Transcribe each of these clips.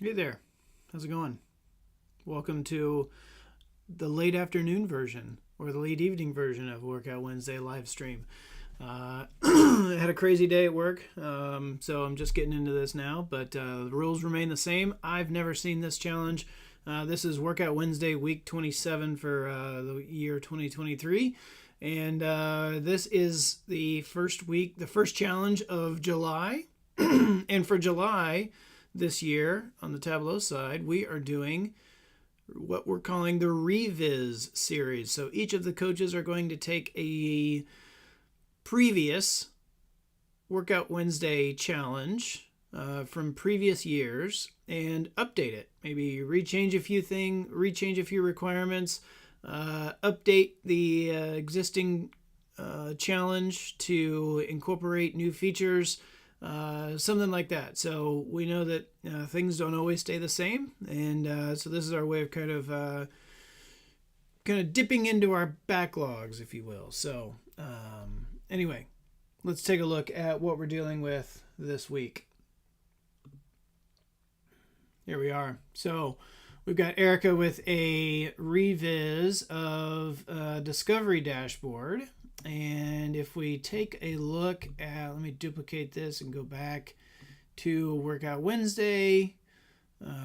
Hey there, how's it going? Welcome to the late afternoon version or the late evening version of Workout Wednesday live stream. I had a crazy day at work, so I'm just getting into this now, but the rules remain the same. I've never seen this challenge. This is Workout Wednesday week 27 for the year 2023, and this is the first week, the first challenge of July. And for July this year, on the Tableau side, we are doing what we're calling the Reviz series. So each of the coaches are going to take a previous Workout Wednesday challenge from previous years and update it. Maybe rechange a few requirements, update the existing challenge to incorporate new features. Something like that. So we know that things don't always stay the same, and so this is our way of kind of dipping into our backlogs, if you will. So anyway, let's take a look at what we're dealing with this week. Here we are. So we've got Erica with a reviz of Discovery Dashboard. And if we take a look at, let me duplicate this and go back to Workout Wednesday,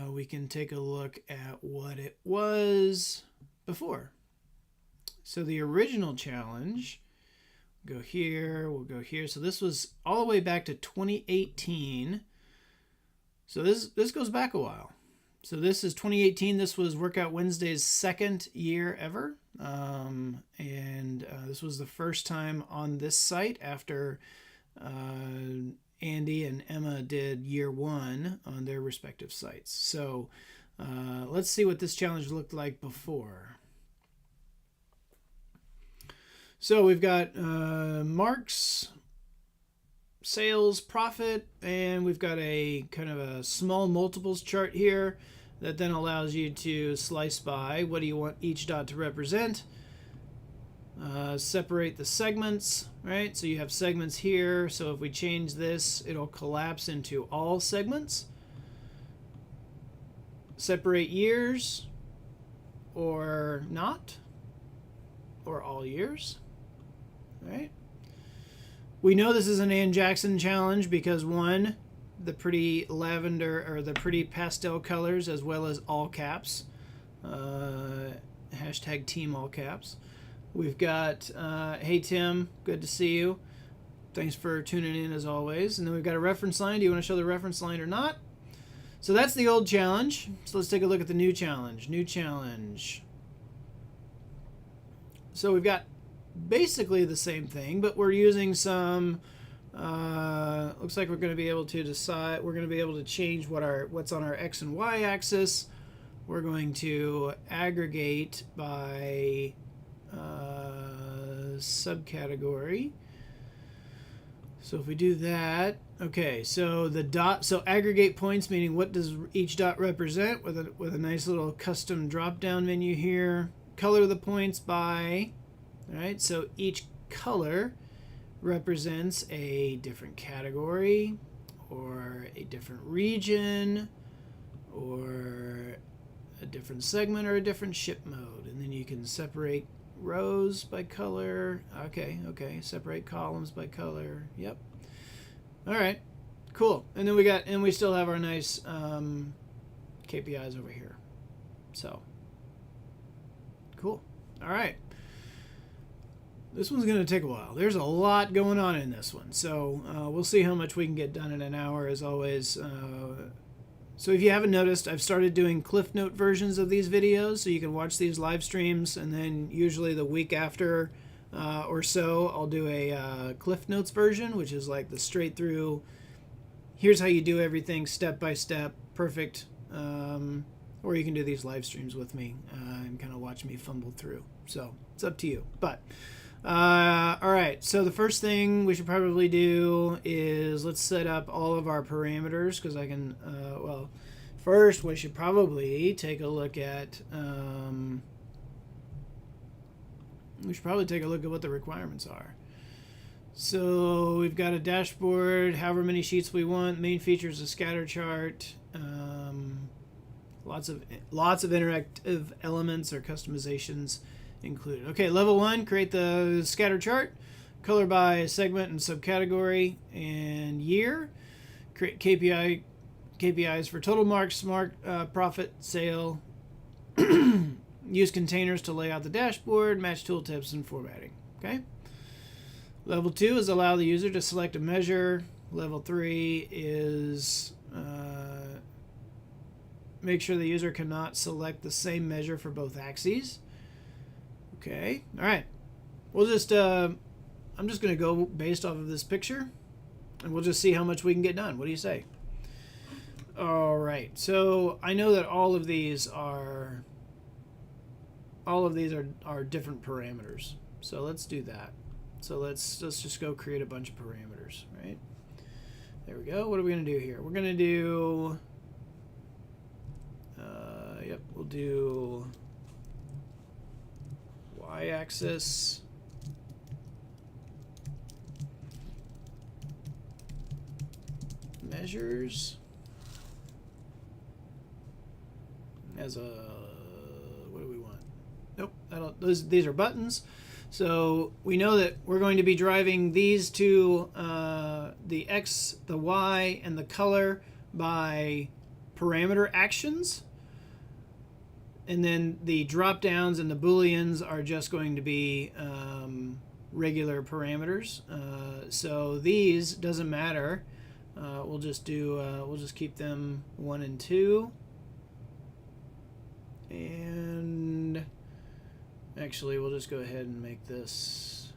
we can take a look at what it was before. So the original challenge, we'll go here. So this was all the way back to 2018. So this goes back a while. So this is 2018. This was Workout Wednesday's second year ever. And this was the first time on this site after Andy and Emma did year one on their respective sites. So let's see what this challenge looked like before. So we've got marks, sales, profit, and we've got a kind of a small multiples chart here that then allows you to slice by what do you want each dot to represent. Separate the segments, right? So you have segments here. So if we change this, it'll collapse into all segments. Separate years or not, or all years, right? We know this is an Ann Jackson challenge because one, the pretty lavender or the pretty pastel colors, as well as all caps, hashtag team all caps. We've got, hey Tim, good to see you. Thanks for tuning in as always. And then we've got a reference line. Do you want to show the reference line or not? So that's the old challenge. So let's take a look at the new challenge. New challenge. So we've got basically the same thing, but we're using some looks like we're going to be able to decide, we're going to be able to change what's on our X and Y axis. We're going to aggregate by subcategory. So if we do that, okay, so the dot, so aggregate points, meaning what does each dot represent, with a nice little custom drop down menu here. Color the points by, all right, so each color represents a different category or a different region or a different segment or a different ship mode. And then you can separate rows by color. Okay, separate columns by color. Yep. All right, cool. And then we still have our nice KPIs over here. So cool. All right. This one's going to take a while. There's a lot going on in this one. So we'll see how much we can get done in an hour, as always. So if you haven't noticed, I've started doing Cliff Note versions of these videos. So you can watch these live streams, and then usually the week after or so, I'll do a Cliff Notes version, which is like the straight through, here's how you do everything step by step, perfect. Or you can do these live streams with me and kind of watch me fumble through. So it's up to you. But all right, so the first thing we should probably do is let's set up all of our parameters, because I can, well, first we should probably take a look at, what the requirements are. So we've got a dashboard, however many sheets we want. Main feature is a scatter chart. Lots of interactive elements or customizations included. Okay, level 1, create the scatter chart. Color by segment and subcategory and year. Create KPIs for total marks, profit, sale. Use containers to lay out the dashboard, match tooltips, and formatting. Okay. Level 2 is allow the user to select a measure. Level 3 is make sure the user cannot select the same measure for both axes. Okay. All right. We'll just I'm just going to go based off of this picture, and we'll just see how much we can get done. What do you say? All right. So I know that all of these are different parameters. So let's do that. So let's just go create a bunch of parameters, right? There we go. What are we going to do here? We're going to do we'll do y-axis, measures as a, what do we want? Nope, these are buttons. So we know that we're going to be driving these to the X, the Y, and the color by parameter actions. And then the drop downs and the booleans are just going to be regular parameters. So these doesn't matter. We'll just keep them 1 and 2. And actually, we'll just go ahead and make this.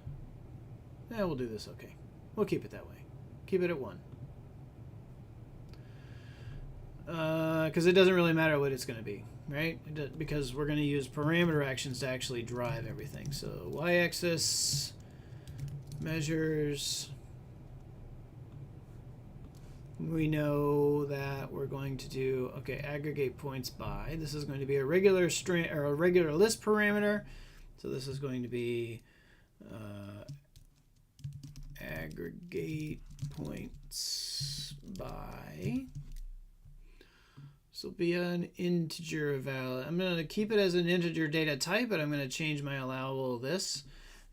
Yeah, we'll do this. Okay, we'll keep it that way. Keep it at 1. Because it doesn't really matter what it's going to be, right? Because we're going to use parameter actions to actually drive everything. So y-axis, measures. We know that we're going to do, okay, aggregate points by. This is going to be a regular string or a regular list parameter. So this is going to be aggregate points by. This will be an integer value. I'm going to keep it as an integer data type, but I'm going to change my allowable this.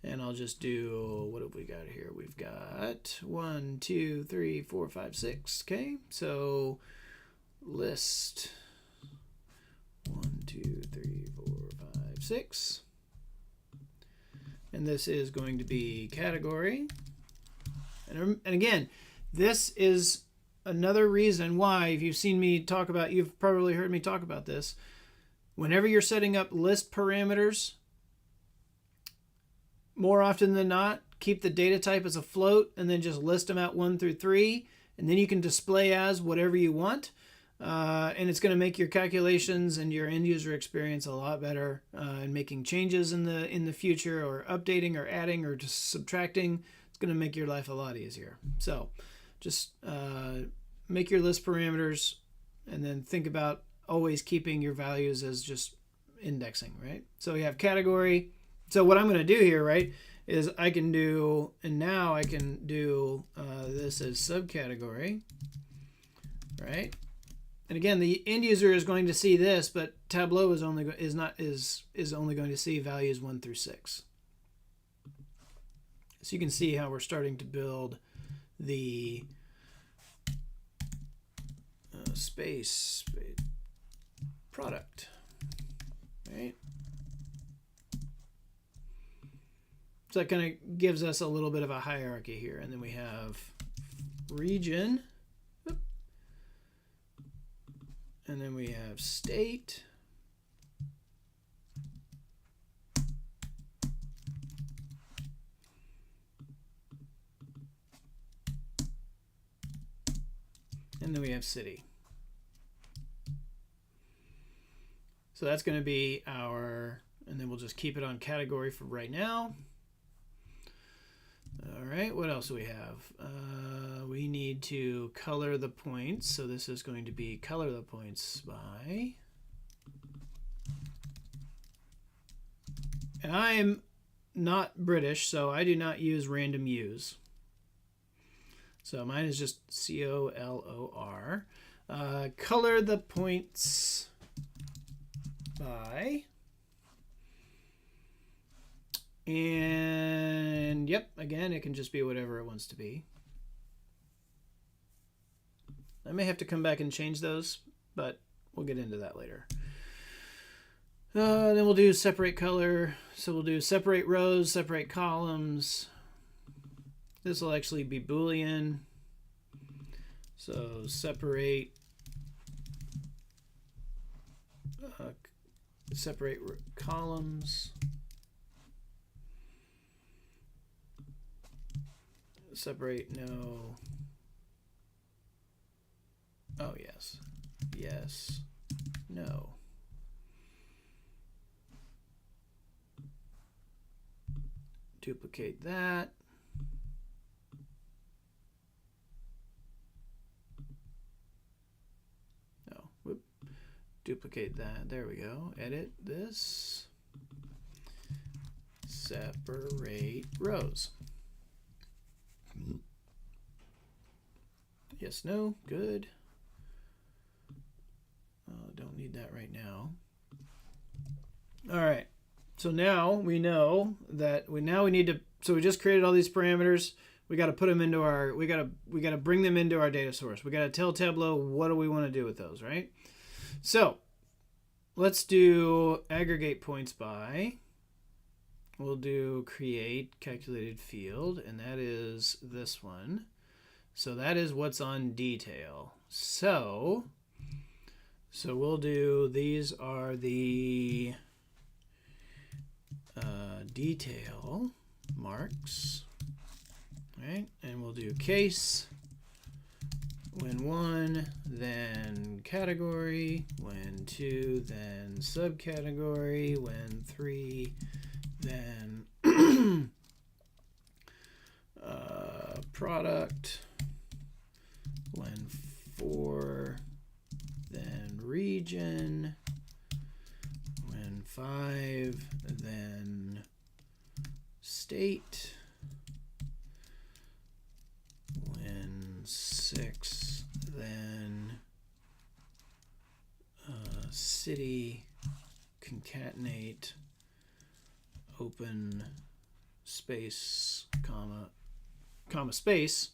And I'll just do, what have we got here? We've got 1, 2, 3, 4, 5, 6. Okay, so list 1, 2, 3, 4, 5, 6. And this is going to be category. And again, this is another reason why, if you've seen me talk about, you've probably heard me talk about this. Whenever you're setting up list parameters, more often than not, keep the data type as a float and then just list them out 1 through 3. And then you can display as whatever you want. And it's going to make your calculations and your end user experience a lot better in making changes in the future, or updating or adding or just subtracting. It's going to make your life a lot easier. So just make your list parameters and then think about always keeping your values as just indexing, right? So we have category. So what I'm going to do here, right, is I can do, and now I can do this as subcategory, right? And again, the end user is going to see this, but Tableau is only going to see values 1 through 6. So you can see how we're starting to build the space product, right? So that kind of gives us a little bit of a hierarchy here. And then we have region. And then we have state. And then we have city. So that's going to be our, and then we'll just keep it on category for right now. All right, what else do we have? We need to color the points. So this is going to be color the points by. And I'm not British, so I do not use random use. So mine is just COLOR. Color the points by. And yep, again, it can just be whatever it wants to be. I may have to come back and change those, but we'll get into that later. Then we'll do separate color. So we'll do separate rows, separate columns. This will actually be Boolean. So separate columns. Separate no. Oh, yes. Yes. No. Duplicate that. No. Whoop. Duplicate that. There we go. Edit this. Separate rows. Yes, no. Good. Don't need that right now. All right. So now we know that we need to. So we just created all these parameters. We got to put them into our. We got to bring them into our data source. We got to tell Tableau what do we want to do with those, right? So let's do aggregate points by. We'll do create calculated field, and that is this one. So that is what's on detail. So we'll do, these are the detail marks, right? And we'll do case, when 1, then category, when 2, then subcategory, when 3, then product, when 4, then region, when 5, then state, when 6, then city, concatenate, open space, comma space,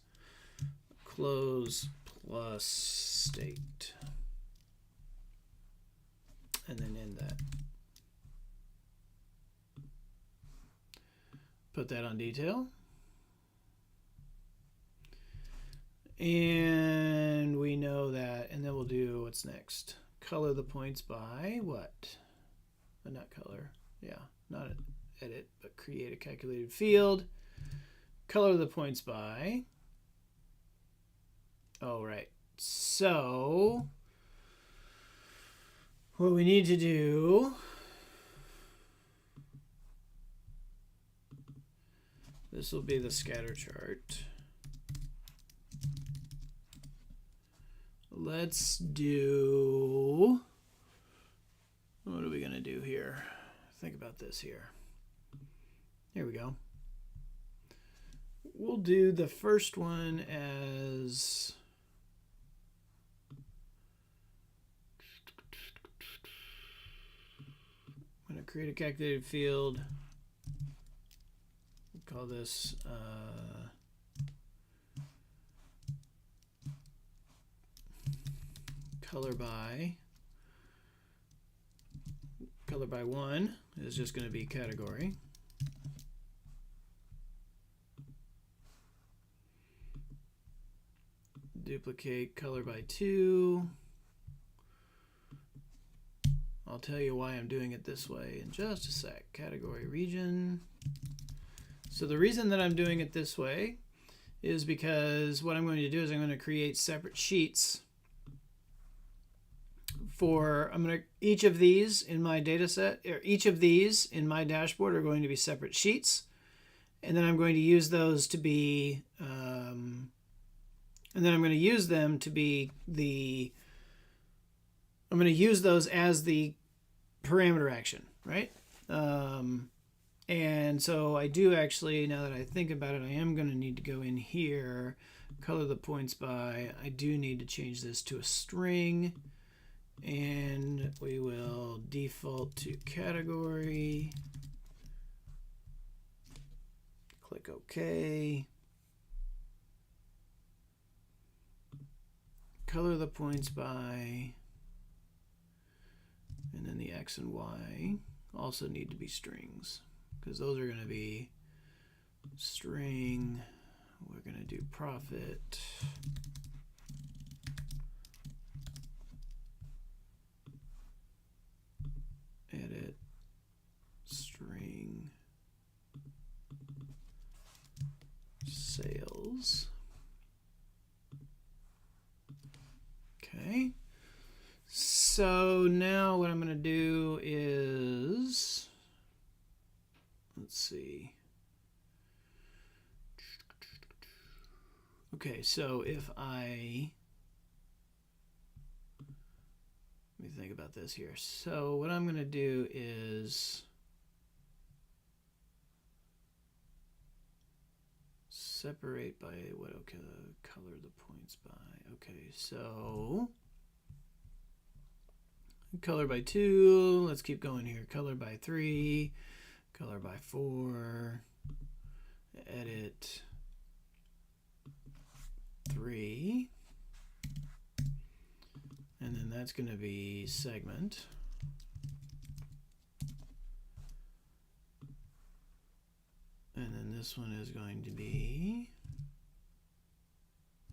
close plus state, and then end that. Put that on detail. And we know that, and then we'll do what's next. Color the points by what? Not color. Yeah, not edit, but create a calculated field. Color the points by. All right. So what we need to do, this will be the scatter chart. Let's do, what are we going to do here? Think about this here. Here we go. We'll do the first one as I'm going to create a calculated field. We'll call this color by 1 is just going to be category. Duplicate color by 2. I'll tell you why I'm doing it this way in just a sec. Category region. So the reason that I'm doing it this way is because what I'm going to do is I'm going to create separate sheets for, each of these in my data set, or each of these in my dashboard are going to be separate sheets. And then I'm going to use those to be, and then I'm going to use them to be the, I'm going to use those as the parameter action, right? And so I do actually, now that I think about it, I am going to need to go in here, color the points by, I do need to change this to a string, and we will default to category. Click OK. Color the points by, and then the X and Y also need to be strings, because those are going to be string. We're going to do profit. Edit string sales. Okay. So now what I'm going to do is, let's see. Okay, so if I, let me think about this here. So what I'm going to do is separate by what? Okay, color the points by. Okay, so color by 2. Let's keep going here. Color by 3. Color by 4. Edit 3. And then that's going to be segment. And then this one is going to be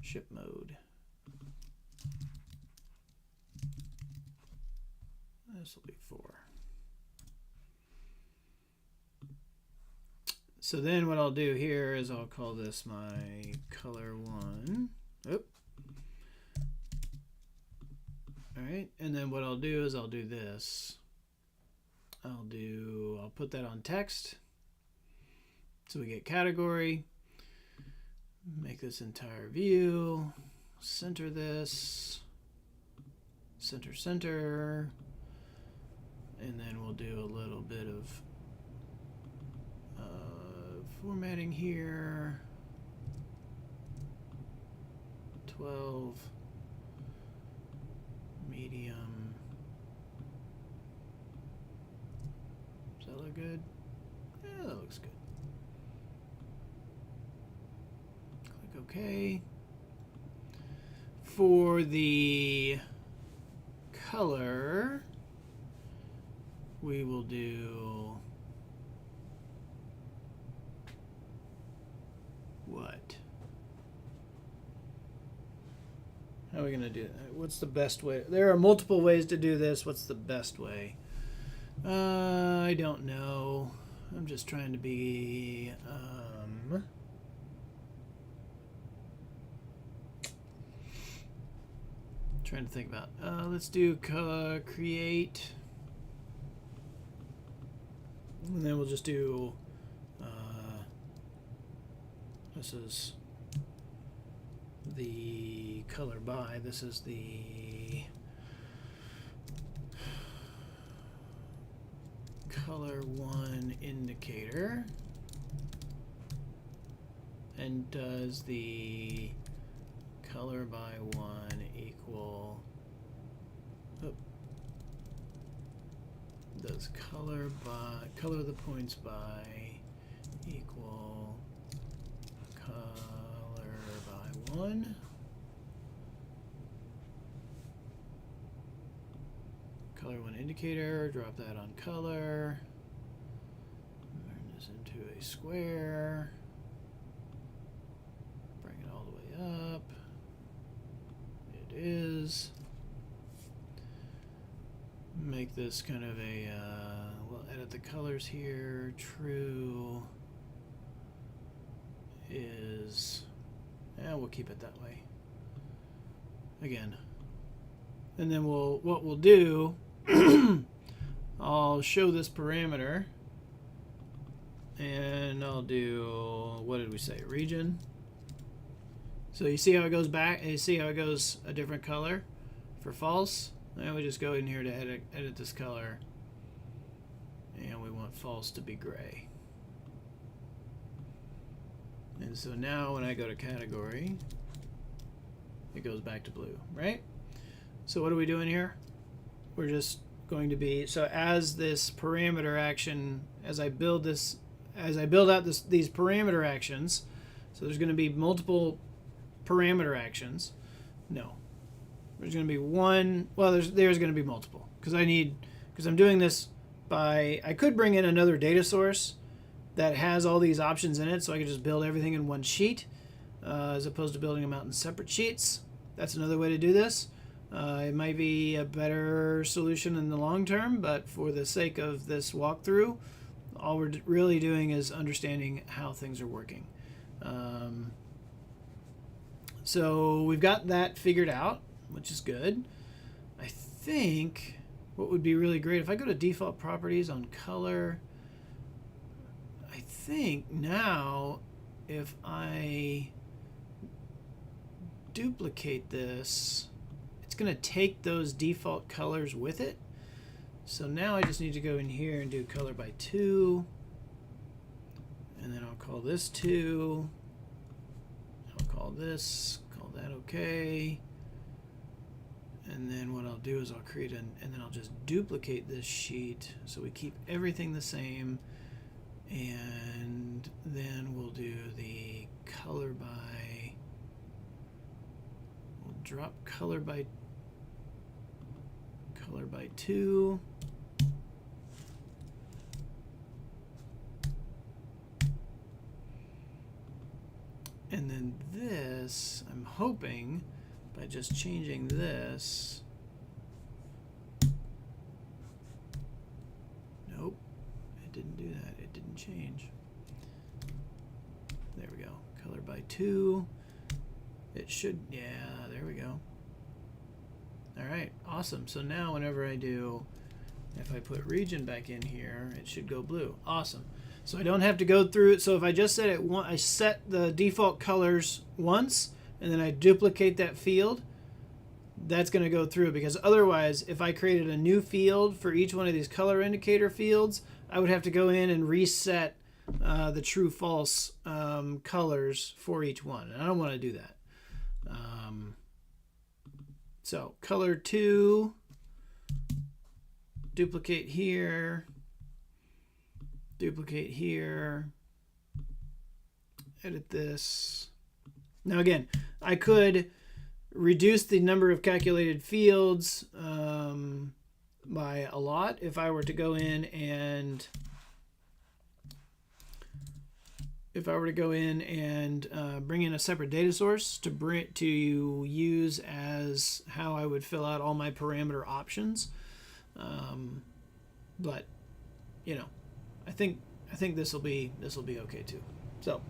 ship mode. This will be 4. So then what I'll do here is I'll call this my color 1. Oop. All right, and then what I'll do is I'll do this. I'll put that on text. So we get category, make this entire view, center this, center, and then we'll do a little bit of formatting here. 12, medium. Does that look good? Yeah, that looks good. Click OK. For the color, we will do what? How are we going to do that? What's the best way? There are multiple ways to do this. What's the best way? I don't know. I'm just trying to be trying to think about. Let's do create, and then we'll just do. This is the color by. This is the color 1 indicator. And does the color by 1 equal, does color the points by equal color by 1? Color 1 indicator, drop that on color, turn this into a square, bring it all the way up. It is. Make this kind of a, we'll edit the colors here. True is, yeah, we'll keep it that way. Again. And then what we'll do, I'll show this parameter, and I'll do, what did we say, region? So you see how it goes back, and you see how it goes a different color for false? And we just go in here to edit this color, and we want false to be gray. And so now when I go to category, it goes back to blue, right? So what are we doing here? we're just going to be, so as this parameter action, as I build out these parameter actions, so there's going to be multiple parameter actions. No, there's going to be one. Well, there's going to be multiple because I'm doing this by, I could bring in another data source that has all these options in it, so I could just build everything in one sheet as opposed to building them out in separate sheets. That's another way to do this. It might be a better solution in the long term, but for the sake of this walkthrough, all we're really doing is understanding how things are working. So we've got that figured out, which is good. I think what would be really great, if I go to default properties on color, I think now if I duplicate this, it's going to take those default colors with it. So now I just need to go in here and do color by 2, and then I'll call this 2. I'll call that okay. And then what I'll do is I'll create and then I'll just duplicate this sheet so we keep everything the same. And then we'll do the color by, we'll drop color by 2. And then this, I'm hoping, by just changing this. Nope, it didn't do that. It didn't change. There we go. Color by 2. It should, yeah, there we go. All right, awesome. So now whenever I do, if I put region back in here, it should go blue. Awesome. So I don't have to go through it. So if I just set it, I set the default colors once, and then I duplicate that field, that's going to go through, because otherwise, if I created a new field for each one of these color indicator fields, I would have to go in and reset the true false colors for each one. And I don't want to do that. So color 2, duplicate here, edit this. Now again, I could reduce the number of calculated fields by a lot if I were to go in and bring in a separate data source to use as how I would fill out all my parameter options. But you know, I think this will be okay too. So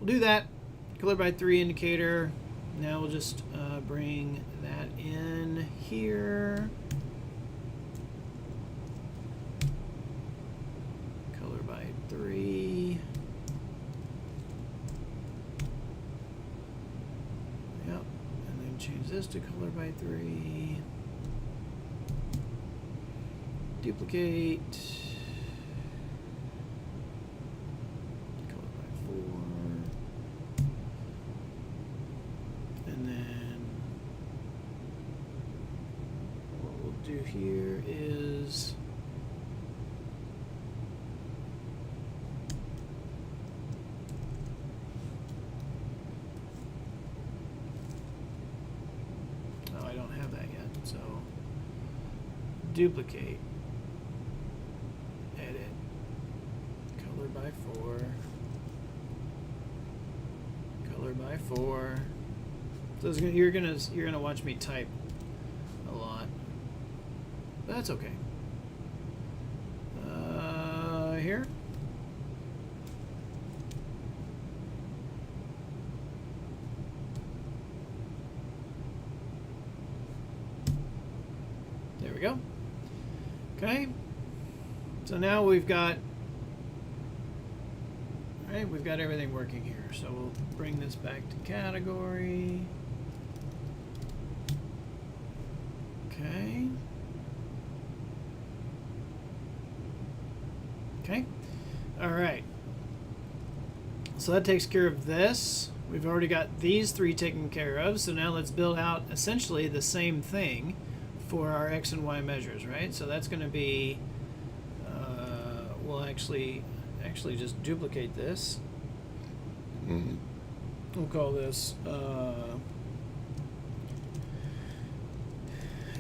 we'll do that. Color by 3 indicator. Now we'll just bring that in here. Color by 3. Yep. And then change this to color by 3. Duplicate. Color by 4. And then what we'll do here is I don't have that yet, so duplicate, edit, color by 4, color by 4. So you're gonna watch me type a lot, but that's okay. Here. There we go. Okay. So now we've got, all right, we've got everything working here. So we'll bring this back to category. Okay. Okay. All right. So that takes care of this. We've already got these 3 taken care of. So now let's build out essentially the same thing for our X and Y measures, right? So that's going to be, we'll actually just duplicate this. We'll call this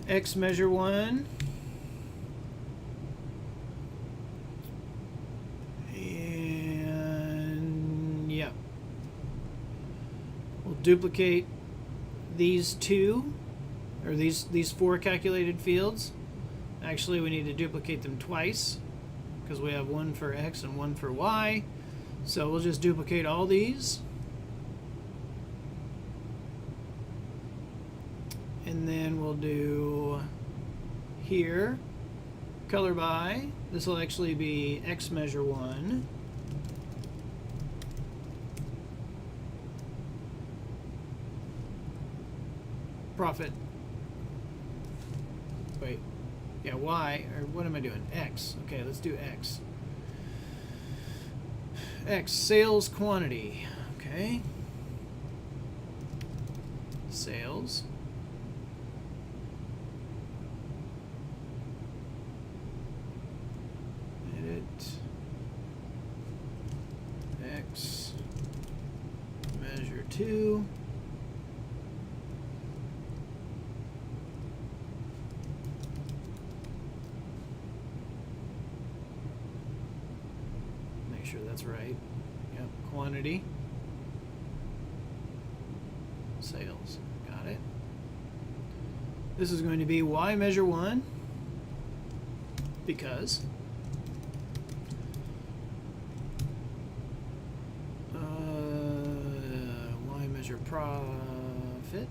X measure 1. And yeah, we'll duplicate these two, or these 4 calculated fields. Actually, we need to duplicate them twice because we have one for X and one for Y. So we'll just duplicate all these. And then we'll do here, color by. This will actually be X measure 1. Profit. Wait. Yeah, Y, or what am I doing? X. Okay, let's do X. X, sales quantity. Okay. Sales. Edit. X measure 2. Make sure that's right. Yep, quantity. Sales. Got it. This is going to be Y measure 1 because Y measure profit.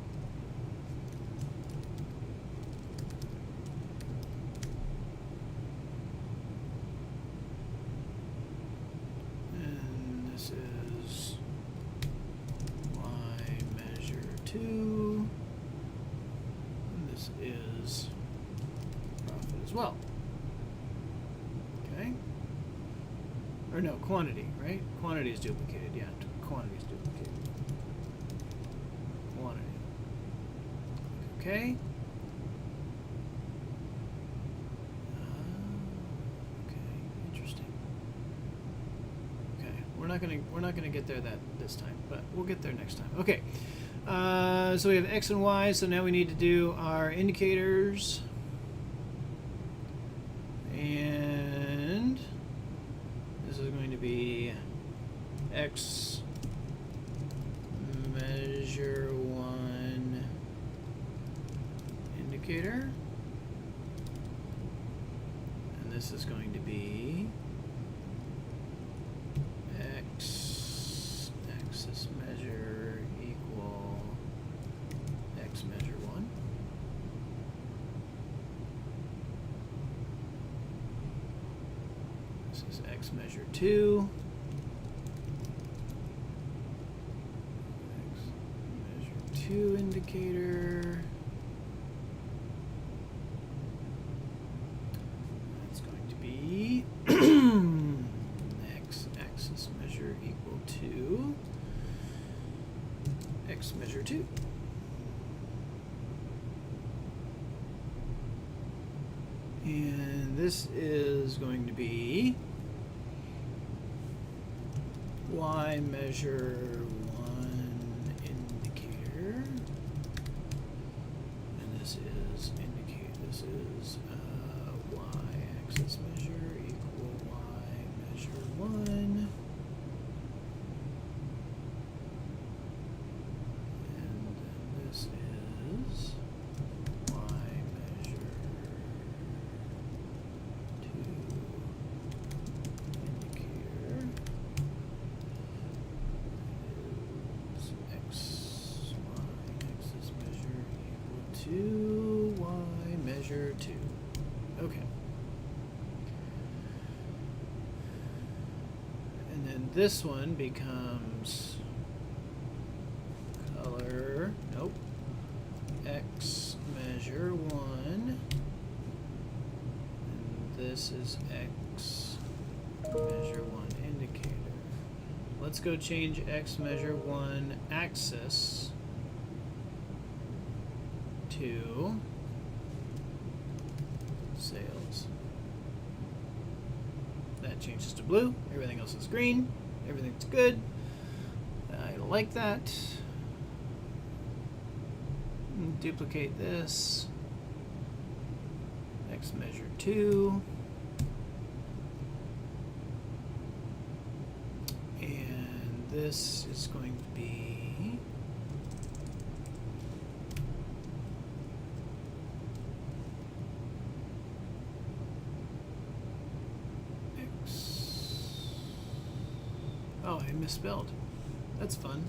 And this is Y measure 2. And this is profit as well. Okay. Or no, quantity, right? Quantity is duplicated, yeah. Quantity is duplicated. Quantity. Okay. Okay, interesting. Okay, we're not gonna get there this time, but we'll get there next time. Okay. So we have X and Y, so now we need to do our indicators. And this is going to be X measure 1 indicator. And this is going to be X axis measure equal X measure 1. This is X measure 2. X measure 2 indicator. That's going to be X axis measure equal to X measure 2. And this is going to be Y measure 1 indicator. And this is indicate. This is Y axis measure equal Y measure 1. And then this is Y measure 2 indicator. Is X, Y axis measure equal to Y measure 2. Okay. And then this one becomes color, nope, X measure 1. And this is X measure 1 indicator. Let's go change X measure 1 axis to Sales. That changes to blue. Everything else is green. Everything's good. I like that. Duplicate this. X measure 2. And this is going to be X. Oh, I misspelled. That's fun.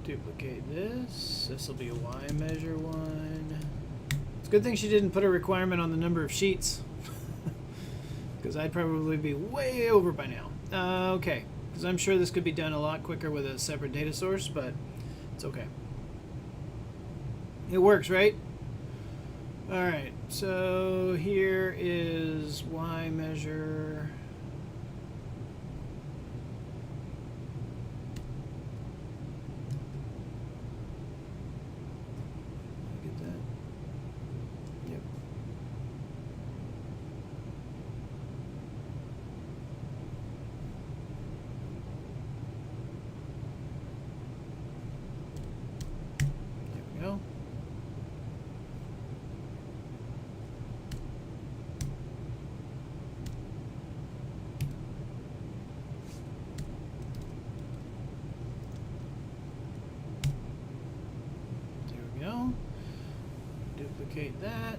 Duplicate this. This will be a Y measure 1. It's a good thing she didn't put a requirement on the number of sheets, because I'd probably be way over by now. Okay, because I'm sure this could be done a lot quicker with a separate data source, but it's okay. It works, right? All right, so here is Y measure. Duplicate that.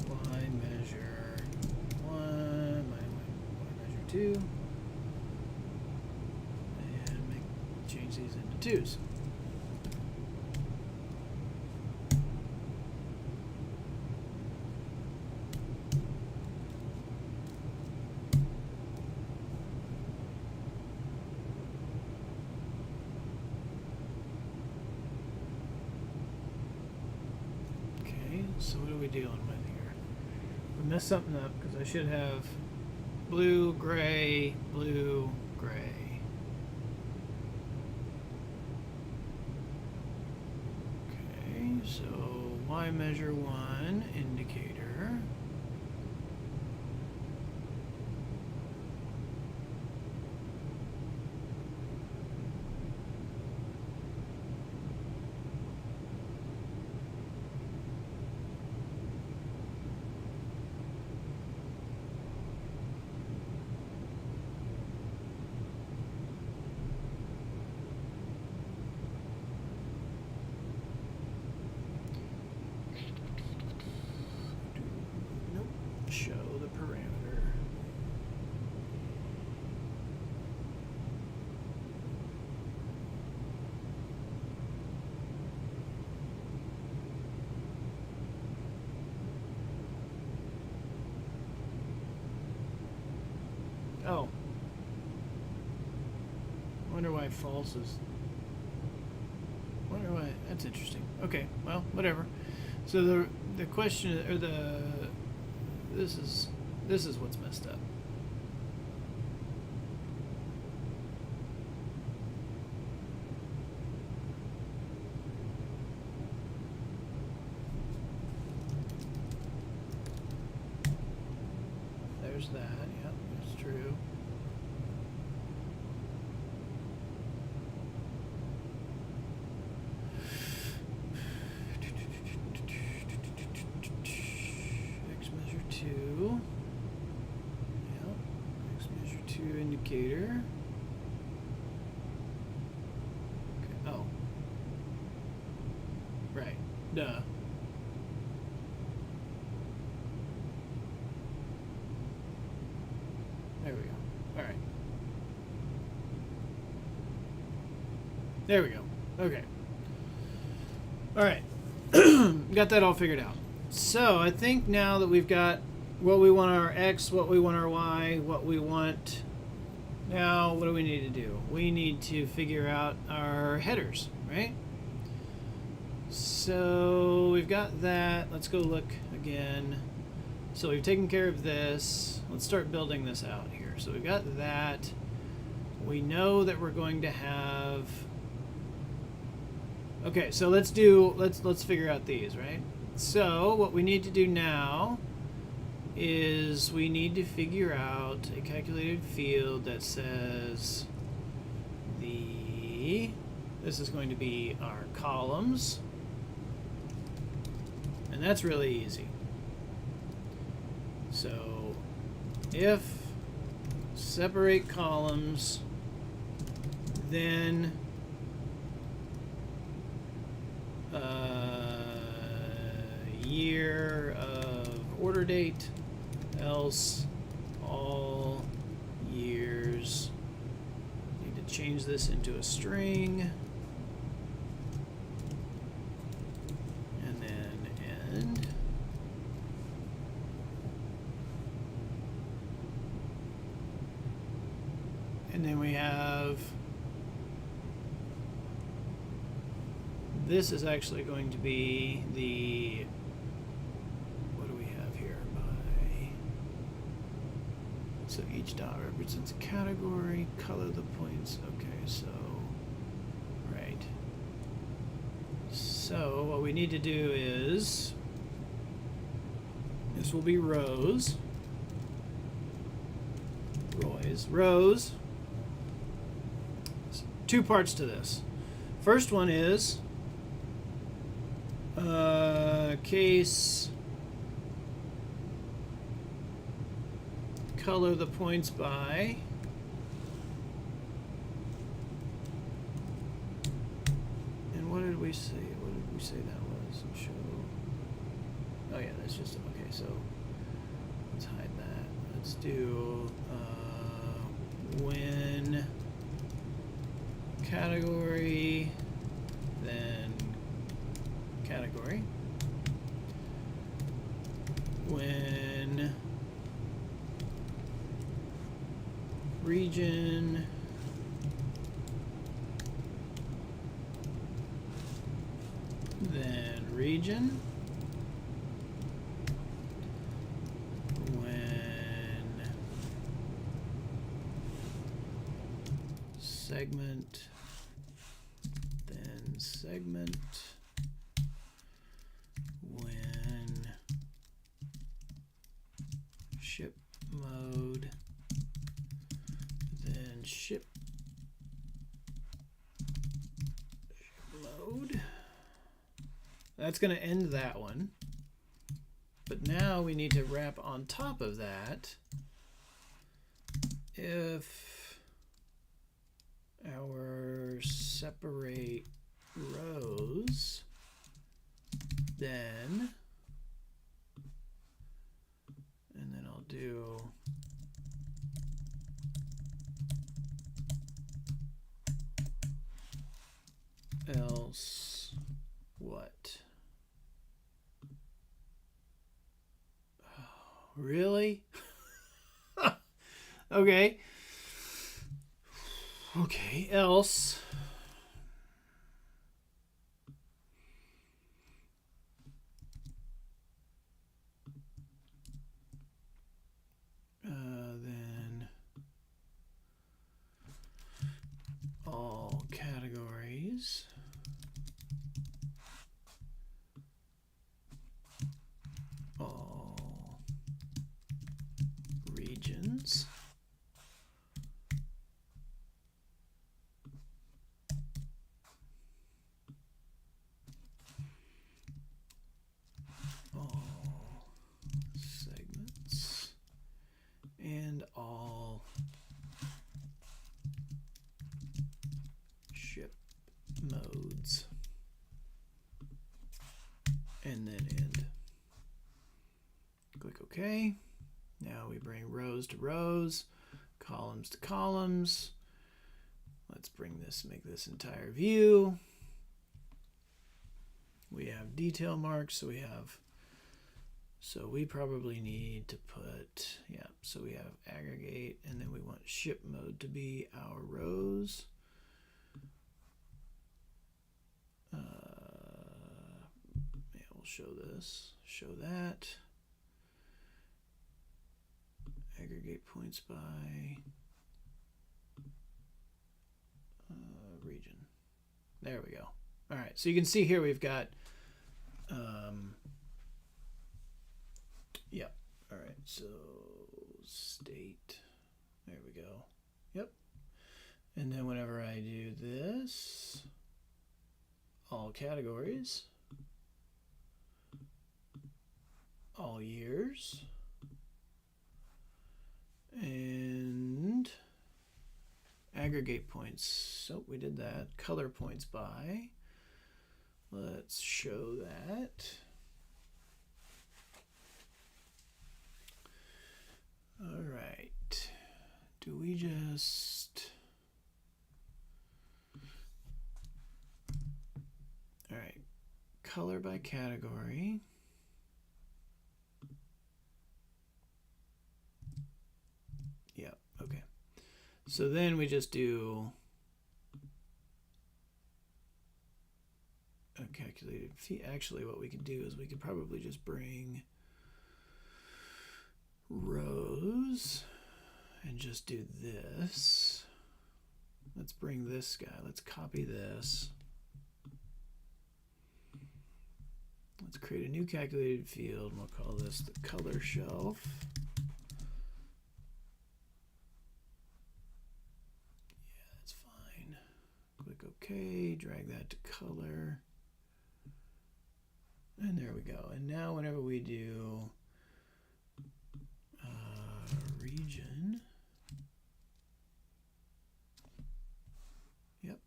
Y measure 1, Y measure 2, and change these into 2s. So what are we dealing with here? We messed something up because I should have blue, gray, blue, gray. Okay, so Y measure 1 indicator. Show the parameter. Oh. Wonder why false is. Wonder why. That's interesting. Okay. Well, whatever. So the question or the this is what's messed up. There's that. Yep, that's true. Indicator. Okay. Oh. Right. Duh. There we go. All right. There we go. Okay. All right. Got that all figured out. So I think now that we've got what we want our X, what we want our Y, what we want Now, what do we need to do? We need to figure out our headers, right? So we've got that. Let's go look again. So we've taken care of this. Let's start building this out here. So we've got that. We know that we're going to have... Okay, so let's figure out these, right? So what we need to do now is we need to figure out a calculated field that says this is going to be our columns, and that's really easy. So if separate columns, then year of order date, else all years. Need to change this into a string, and then end. And then we have, this is actually going to be the, what do we have here? So each dot represents a category, color the points. Okay, so, right. So what we need to do is, this will be rows. Rows. Two parts to this. First one is case color the points by and what did we say? What did we say that was? Show. Oh yeah, that's just okay. So let's hide that. Let's do when category, then category. When region, then region. When segment, then segment. When ship mode, then ship mode. That's going to end that one. But now we need to wrap on top of that if our separate rows, then, and then I'll do else what? Oh, really? Okay. Okay, else. Then all categories. All regions. All segments. And all ship modes. And then end. Click OK. Now we bring rows to rows, columns to columns. Let's bring this, make this entire view. We have detail marks, so we have So we probably need to put, yeah, so we have aggregate, and then we want ship mode to be our rows. Yeah, we'll show this, show that. Aggregate points by region. There we go. All right, so you can see here we've got, yeah. All right, so state, there we go. Yep. And then whenever I do this, all categories, all years, and aggregate points. So we did that. Color points by. Let's show that. All right. Do we just... All right. Color by category. Yeah, okay. So then we just do a calculated fee. Actually, what we could do is we could probably just bring rows and just do this. Let's bring this guy. Let's copy this. Let's create a new calculated field, and we'll call this the color shelf. Yeah, that's fine. Click OK, drag that to color. And there we go. And now whenever we do region, yep.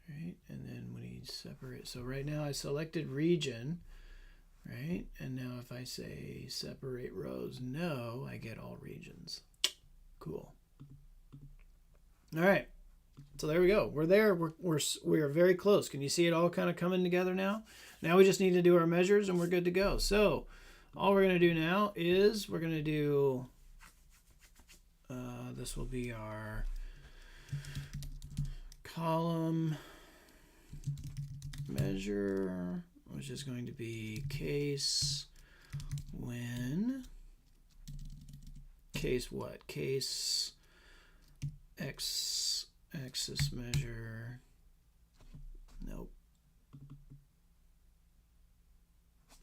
Right, and then when you separate, so right now I selected region, right? And now if I say separate rows, no, I get all regions. Cool. All right. So there we go. We're there. We are very close. Can you see it all kind of coming together now? Now we just need to do our measures and we're good to go. So all we're going to do now is we're going to do, this will be our column measure, which is going to be case when, case what? Case X axis measure, nope,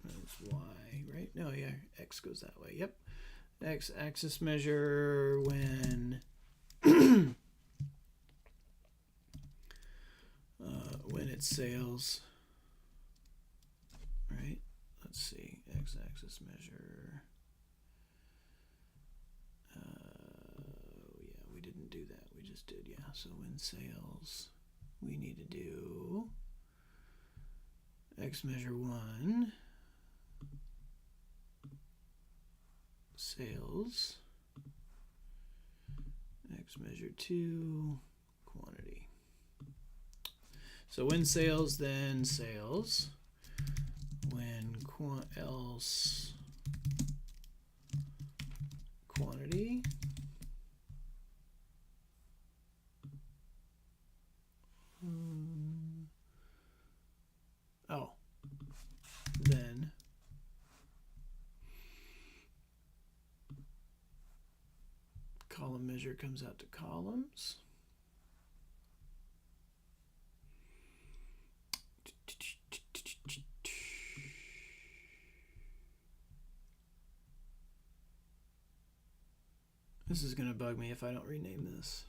that's Y, right? No, yeah, X goes that way, yep. X axis measure when when it's sales, right? Let's see, X axis measure, yeah, we didn't do that, we just did, yeah. So when sales, we need to do X measure 1, sales, X measure 2, quantity. So when sales, then sales. When else, quantity. Oh, then column measure comes out to columns. This is going to bug me if I don't rename this.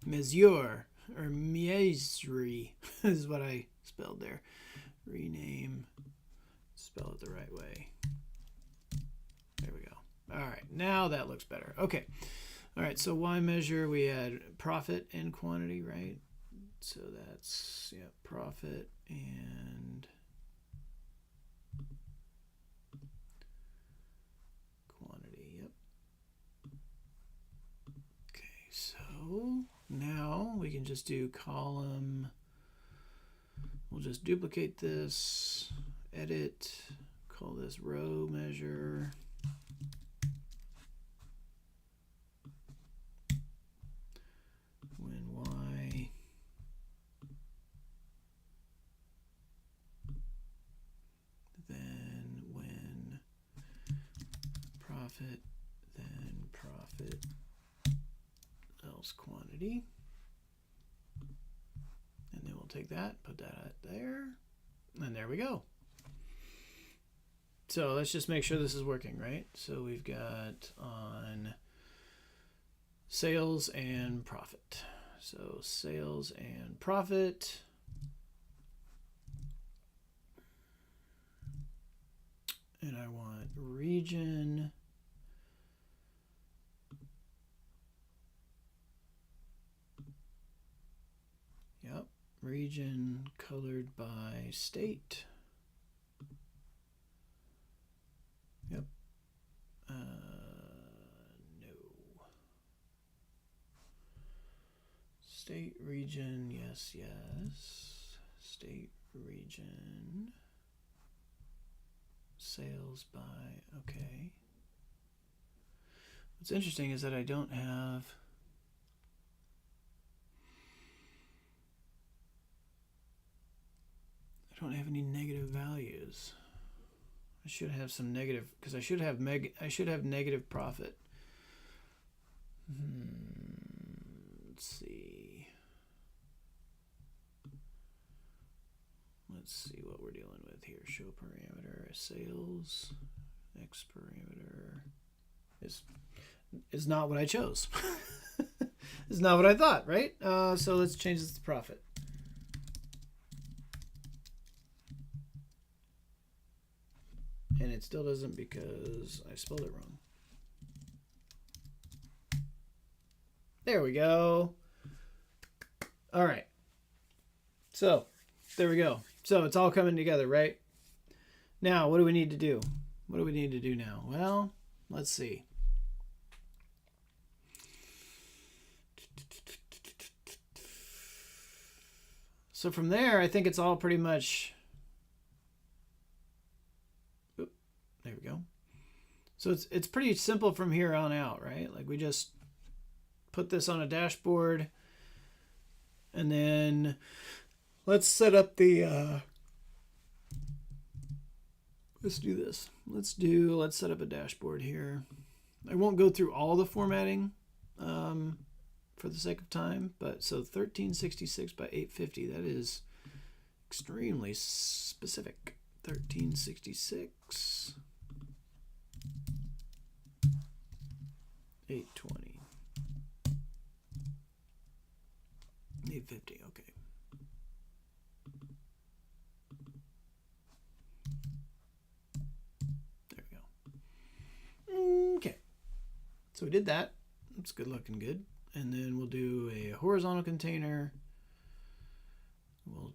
Mesure, or misery is what I spelled there. Rename, spell it the right way. There we go. All right, now that looks better. Okay. All right, so Y measure, we had profit and quantity, right? So that's, yeah, profit and quantity, yep. Okay, so now we can just do column. We'll just duplicate this, edit, call this row measure. When Y, then when profit, then profit, else quantity. And then we'll take that, put that there, and there we go. So let's just make sure this is working, right? So we've got on sales and profit. So sales and profit. And I want region. Yep, region colored by state. Yep. No. State, region, yes, yes. State, region. Sales by, okay. What's interesting is that I don't have any negative values. I should have some negative, because I should have negative profit. Let's see. Let's see what we're dealing with here. Show parameter, sales, X parameter is not what I chose. It's not what I thought, right? So let's change this to profit. And it still doesn't because I spelled it wrong. There we go. All right. So there we go. So it's all coming together, right? Now, what do we need to do? What do we need to do now? Well, let's see. So from there, I think it's all pretty much... Oop, there we go. So it's pretty simple from here on out, right? Like we just put this on a dashboard, and then let's set up the... let's do this. Let's set up a dashboard here. I won't go through all the formatting for the sake of time, but so 1366 by 850, that is extremely specific. 1366, 820, 850, okay. There we go. Okay, so we did that. It's good looking good. And then we'll do a horizontal container. We'll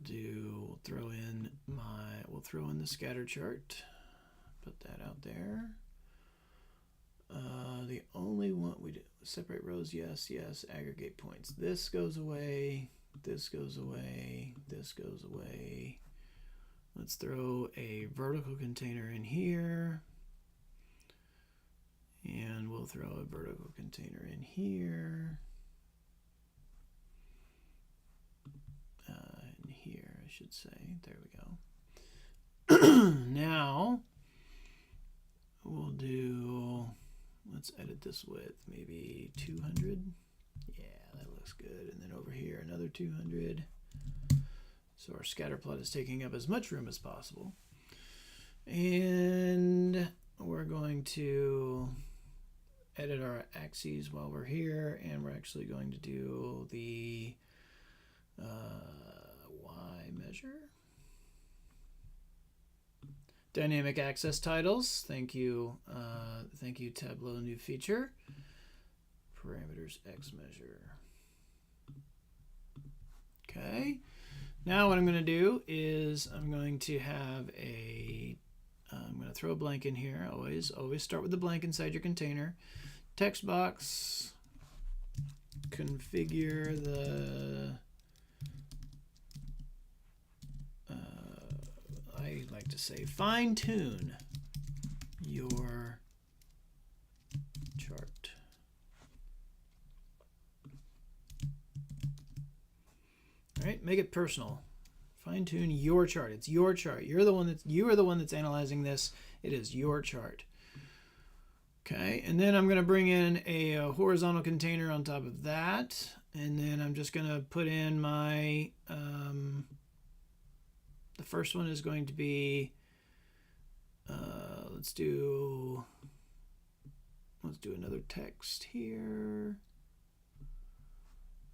throw in the scatter chart. Put that out there. The only one we do, separate rows, yes, yes, aggregate points. This goes away, this goes away, this goes away. Let's throw a vertical container in here. And we'll throw a vertical container in here. In here, I should say. There we go. Now, let's edit this width, maybe 200. Yeah, that looks good. And then over here, another 200. So our scatter plot is taking up as much room as possible. And we're going to edit our axes while we're here, and we're actually going to do the Y measure. Dynamic access titles. Thank you, Tableau new feature. Parameters X measure. Okay. Now what I'm going to do is I'm going to have I'm going to throw a blank in here. Always start with the blank inside your container. Text box. configure the I like to say fine-tune your chart. All right, make it personal. Fine-tune your chart. It's your chart. You are the one that's analyzing this. It is your chart. Okay, and then I'm going to bring in a horizontal container on top of that, and then I'm just going to put in my the first one is going to be let's do another text here.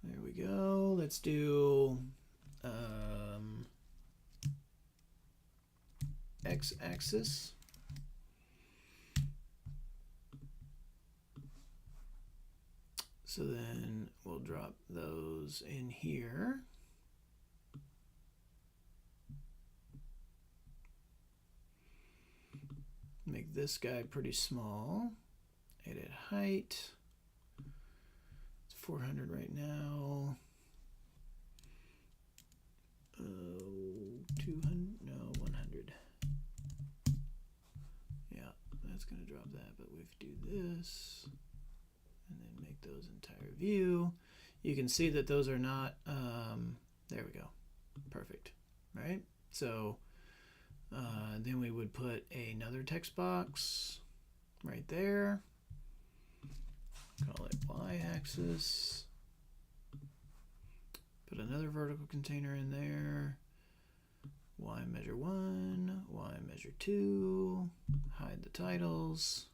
There we go. Let's do x-axis. So then we'll drop those in here. Make this guy pretty small. Edit height. It's 400 right now. 200, no, 100. Yeah, that's gonna drop that, but we do this. And then make those entire view. You can see that those are not, there we go. Perfect, right? So then we would put another text box right there. Call it y-axis. Put another vertical container in there. Y measure 1, Y measure 2. Hide the titles.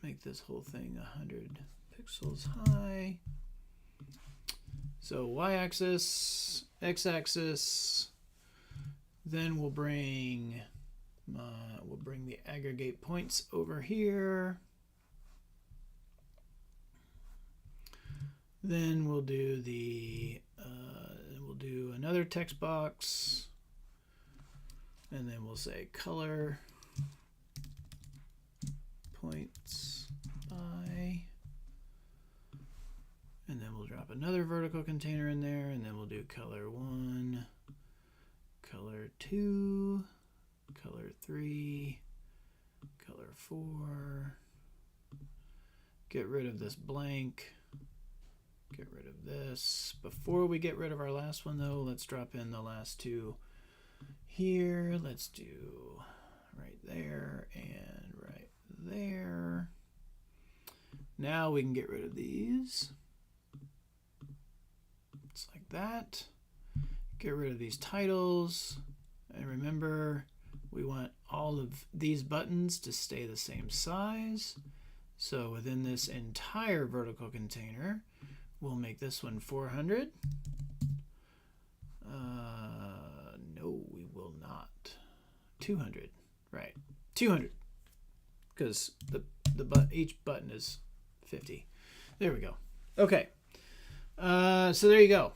Make this whole thing 100 pixels high. So y-axis, x-axis. Then we'll bring the aggregate points over here. Then we'll do another text box, and then we'll say color points by, and then we'll drop another vertical container in there, and then we'll do color 1, color 2, color 3, color 4. Get rid of this blank. Get rid of this. Before we get rid of our last one though, let's drop in the last two here. Let's do right there and right there. Now we can get rid of these. It's like that. Get rid of these titles. And remember, we want all of these buttons to stay the same size. So within this entire vertical container, we'll make this one 400. No, we will not. 200, right? 200, because each button is 50. There we go. Okay. So there you go.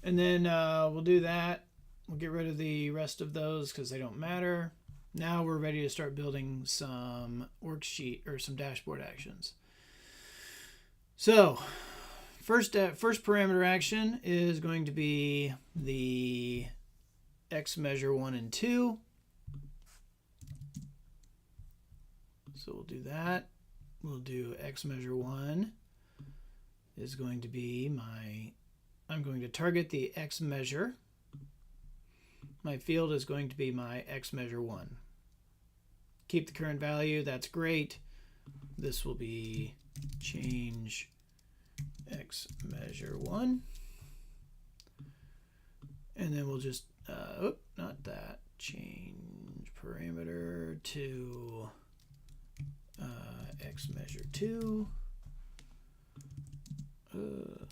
And then we'll do that. We'll get rid of the rest of those because they don't matter. Now we're ready to start building some worksheet or some dashboard actions. So first parameter action is going to be the X measure 1 and 2. So we'll do that. We'll do X measure 1 is going to be I'm going to target the X measure. My field is going to be my X measure 1. Keep the current value, that's great. This will be change X measure 1. And then we'll just, not that, change parameter to X measure 2.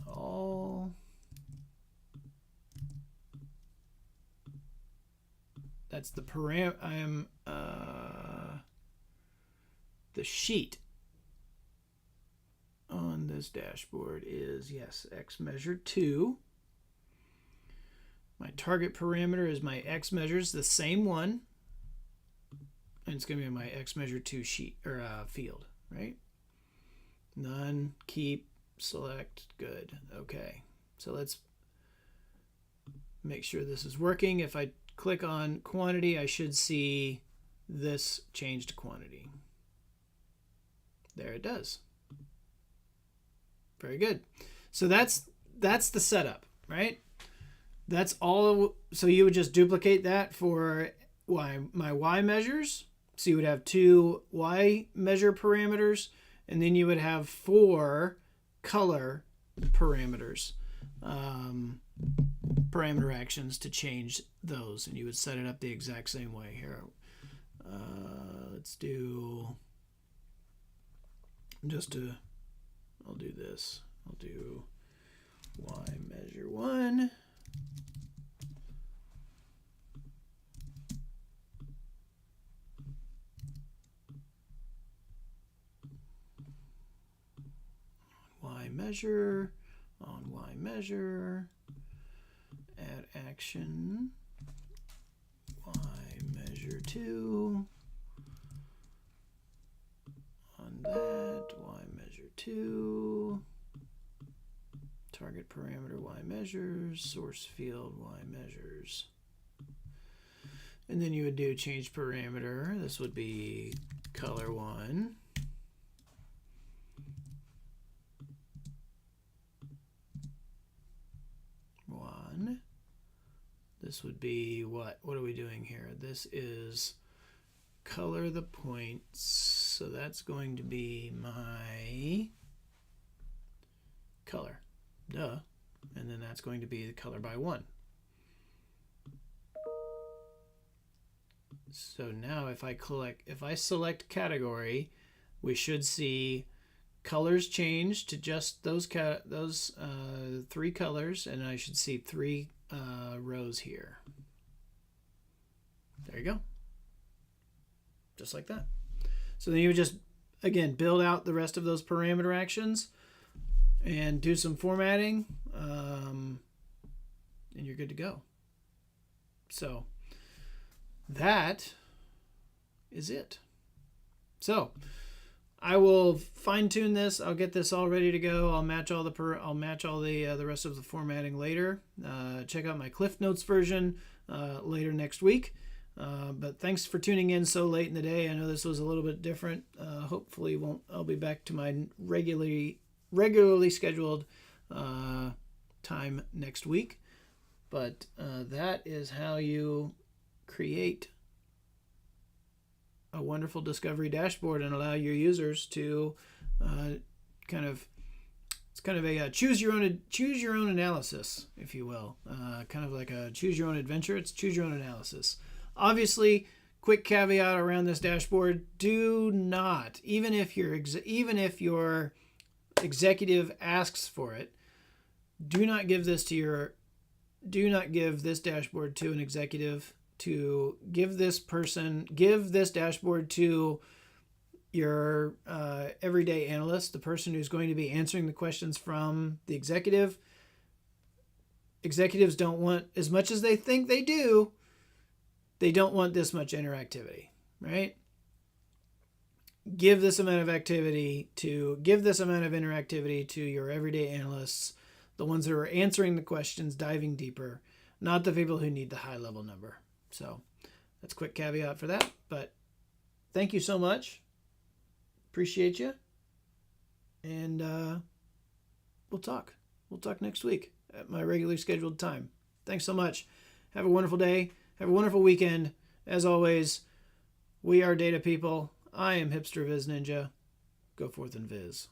All. That's the the sheet on this dashboard is, yes, X measure 2. My target parameter is my X measures, the same one. And it's going to be my X measure 2 sheet or field, right? None, keep, select, good. Okay, so let's make sure this is working. If I click on quantity, I should see this change to quantity. There it does. Very good. So that's the setup, right? That's all. So you would just duplicate that for my y measures. So you would have 2 y measure parameters, and then you would have 4 color parameters, parameter actions to change those, and you would set it up the exact same way here. Let's do I'll do this. I'll do y measure 1. On y measure, add action, y measure 2, on that, y measure 2, target parameter y measures, source field y measures. And then you would do change parameter. This would be color 1. This would be what? What are we doing here? This is color the points. So that's going to be my color. Duh. And then that's going to be the color by 1. So now if I select category, we should see colors change to just those 3 colors, and I should see 3 rows here. There you go. Just like that. So then you would just, again, build out the rest of those parameter actions and do some formatting, and you're good to go. So that is it. So I will fine tune this. I'll get this all ready to go. I'll match all the rest of the formatting later. Check out my Cliff Notes version later next week. But thanks for tuning in so late in the day. I know this was a little bit different. Hopefully, I'll be back to my regularly scheduled time next week. But that is how you create a wonderful discovery dashboard and allow your users to it's kind of a choose your own analysis, if you will, kind of like a choose your own adventure. It's choose your own analysis. Obviously, quick caveat around this dashboard: do not, even if your executive asks for it, do not give this dashboard to an executive. To give this dashboard to your everyday analyst, the person who's going to be answering the questions from the executive. Executives don't want, as much as they think they do, they don't want this much interactivity, right? Give this amount of interactivity to your everyday analysts, the ones that are answering the questions, diving deeper, not the people who need the high level number. So that's a quick caveat for that, but thank you so much. Appreciate you. And we'll talk next week at my regularly scheduled time. Thanks so much. Have a wonderful day. Have a wonderful weekend. As always, we are data people. I am Hipster Viz Ninja. Go forth and viz.